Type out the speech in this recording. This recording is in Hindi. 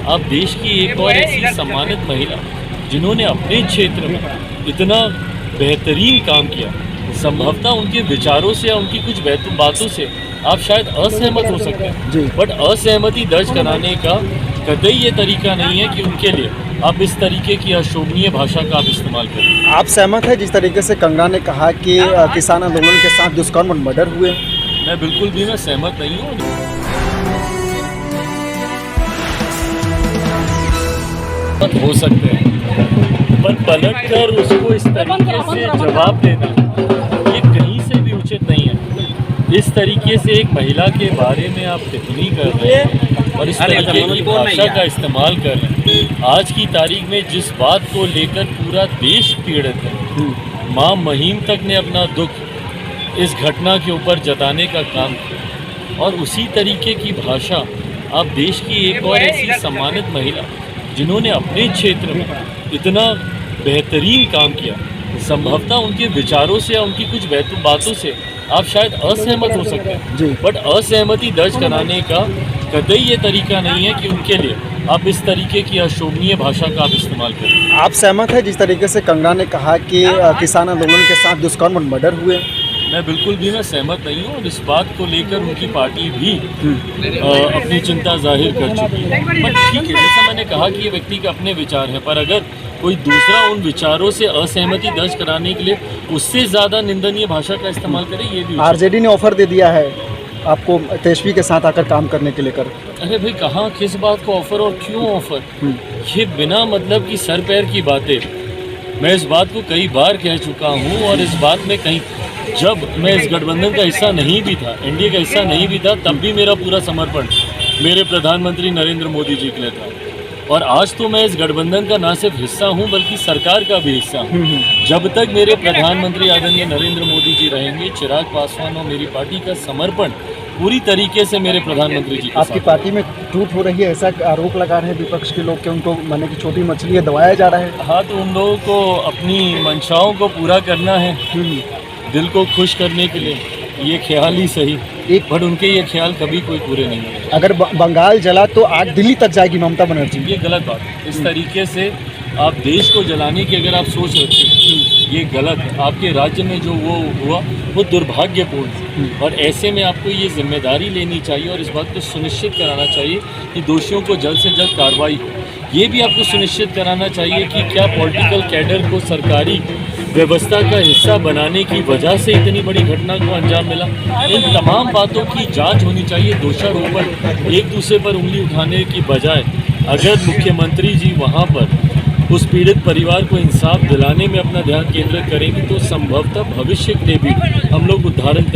आप देश की एक और ऐसी सम्मानित महिला जिन्होंने अपने क्षेत्र में इतना बेहतरीन काम किया, संभवतः उनके विचारों से या उनकी कुछ बातों से आप शायद असहमत हो सकते हैं, बट असहमति दर्ज कराने का कतई ये तरीका नहीं है कि उनके लिए आप इस तरीके की अशोभनीय भाषा का आप इस्तेमाल करें। आप सहमत है जिस तरीके से कंगना ने कहा कि किसान आंदोलन के साथ दुष्कर्म और मर्डर हुए? मैं बिल्कुल भी मैं सहमत नहीं हूँ। हो सकते हैं, पर पलट कर उसको इस तरीके से जवाब देना ये कहीं से भी उचित नहीं है। इस तरीके से एक महिला के बारे में आप टिप्पणी कर रहे हैं और इस तरीके की भाषा का इस्तेमाल कर रहे हैं। आज की तारीख में जिस बात को लेकर पूरा देश पीड़ित है, मां महिम तक ने अपना दुख इस घटना के ऊपर जताने का काम किया, और उसी तरीके की भाषा आप देश की एक और ऐसी सम्मानित महिला जिन्होंने अपने क्षेत्र में इतना बेहतरीन काम किया, संभवतः उनके विचारों से या उनकी कुछ बातों से आप शायद असहमत हो सकते हैं, बट असहमति दर्ज कराने का कतई ये तरीका नहीं है कि उनके लिए आप इस तरीके की अशोभनीय भाषा का आप इस्तेमाल करें। आप सहमत है जिस तरीके से कंगना ने कहा कि किसान आंदोलन के साथ दुष्कर्म और मर्डर हुए? मैं बिल्कुल भी मैं सहमत नहीं हूँ, और इस बात को लेकर उनकी पार्टी भी अपनी चिंता जाहिर कर चुकी है। बट ठीक है, जैसा मैंने कहा कि ये व्यक्ति के अपने विचार हैं, पर अगर कोई दूसरा उन विचारों से असहमति दर्ज कराने के लिए उससे ज़्यादा निंदनीय भाषा का इस्तेमाल करे, ये भी आरजेडी ने ऑफर दे दिया है आपको तेजस्वी के साथ आकर काम करने के लेकर। अरे भाई, कहाँ किस बात का ऑफर और क्यों ऑफर? ये बिना मतलब की सर पैर की बातें। मैं इस बात को कई बार कह चुका हूँ, और इस बात में कहीं जब मैं इस गठबंधन का हिस्सा नहीं भी था, एनडीए का हिस्सा नहीं भी था, तब भी मेरा पूरा समर्पण मेरे प्रधानमंत्री नरेंद्र मोदी जी के लिए था। और आज तो मैं इस गठबंधन का ना सिर्फ हिस्सा हूं बल्कि सरकार का भी हिस्सा हूं। जब तक मेरे प्रधानमंत्री आदरणीय नरेंद्र मोदी जी रहेंगे, चिराग पासवान और मेरी पार्टी का समर्पण पूरी तरीके से मेरे प्रधानमंत्री जी के आपकी पार्टी में टूट हो रही है, ऐसा आरोप लगा रहे हैं विपक्ष के लोग कि उनको माने कि छोटी मछली है दबाया जा रहा है। हाँ, तो उन लोगों को अपनी मंशाओं को पूरा करना है, दिल को खुश करने के लिए, ये ख्याल ही सही, बट उनके ये ख्याल कभी कोई पूरे नहीं होंगे। अगर बंगाल जला तो आग दिल्ली तक जाएगी ममता बनर्जी, ये गलत बात है। इस तरीके से आप देश को जलाने की अगर आप सोच रखते हैं, ये गलत है। आपके राज्य में जो वो हुआ वो दुर्भाग्यपूर्ण है, और ऐसे में आपको ये जिम्मेदारी लेनी चाहिए और इस बात को सुनिश्चित कराना चाहिए कि दोषियों को जल्द से जल्द कार्रवाई हो। ये भी आपको सुनिश्चित कराना चाहिए कि क्या पॉलिटिकल कैडर को सरकारी व्यवस्था का हिस्सा बनाने की वजह से इतनी बड़ी घटना को अंजाम मिला। इन तमाम बातों की जांच होनी चाहिए। दोषारोपण एक दूसरे पर उंगली उठाने की बजाय अगर मुख्यमंत्री जी वहां पर उस पीड़ित परिवार को इंसाफ दिलाने में अपना ध्यान केंद्रित करेंगे तो संभवतः भविष्य के लिए भी हम लोग उदाहरण